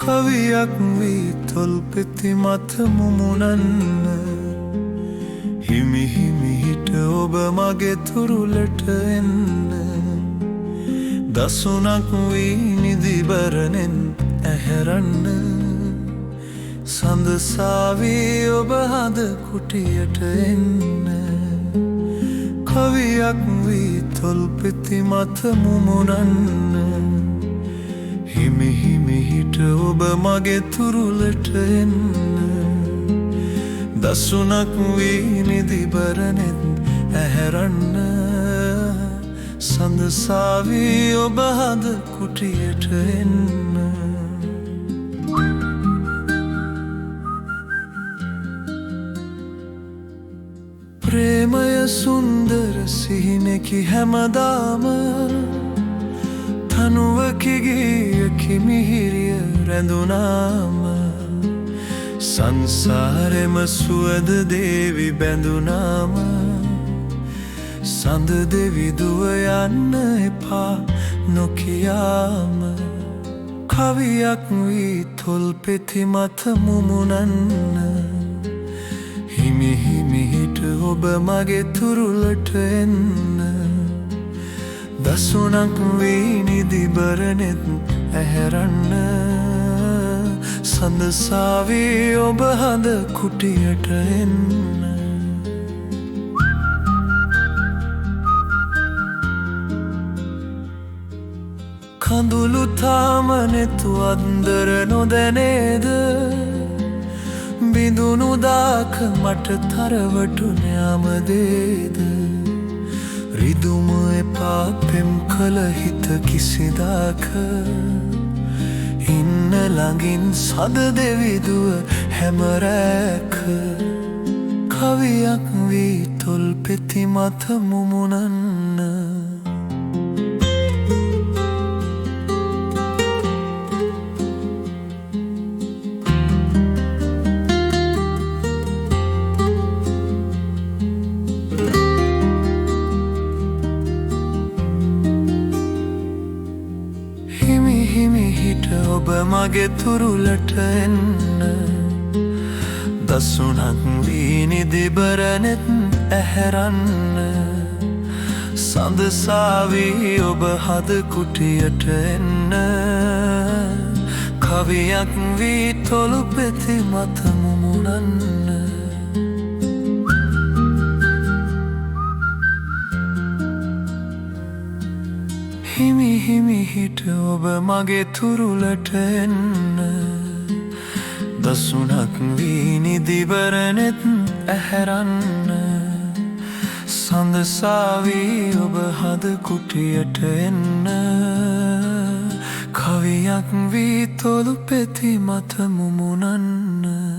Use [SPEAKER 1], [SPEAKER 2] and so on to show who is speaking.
[SPEAKER 1] කවියක් වී තොල් පෙති මත මුමුණන්න හිමි හිමි හිට ඔබ මගේ තුරුලට එන්න දසුනක් වී නිදිබරණෙන් ඇහැරන්න සඳසාවී ඔබ හද කුටියට එන්න කවියක් වී තොල් පෙති මත මුමුණන්න හිමි හිමි හිට ඔබ මගේ තුරුලට එන්න දසුනක් වී නිදිබරණෙන් ඇහැරන්න සඳසාවී ඔබ හද කුටියට එන්න ප්‍රේමය සුන්දර සිහිනෙකි හැමදාම තනුවකි ගීයකි මිහිරිය රැඳුනාම සංසාරෙම සුවද දේවි බැඳුනාම සඳ දෙවි දුව යන්න එපා නොකියාම කවියක් වී තොල් පෙති මත මුමුණන්න හිමි හිමි හිට ඔබ මගේ තුරුලට එන්න දසුනක් වී නිදිබරණෙත් ඇහැරන්න සඳසාවී ඔබ හද කුටියට එන්න කඳුළු තාම නෙතු අන්දර නොදැනේද බිඳුණු දාක මට තරවටු න්යාමදේද රිදුම එපා පෙම් කළ හිත කිසිදාක ඉන්න ළඟින් සද දෙවිදුව හැමරෑක කවියක් වී තොල් පෙති මත මුමුණන්න හිමි හිට ඔබ මගේ තුරුලට එන්න දසුනක් වී නිදිබරණෙත් ඇහැරන්න සඳසාවී ඔබ හද කුටියට එන්න කවියක් වී තොළු පෙති මත මුමුණන්න හිමි හිමි හිට ඔබ මගේ තුරුලට එන්න දසුනක් වී නිදිබරණෙත් ඇහැරන්න සඳසාවී ඔබ හද කුටියට එන්න කවියක් වී තොළු පෙති මත මුමුණන්න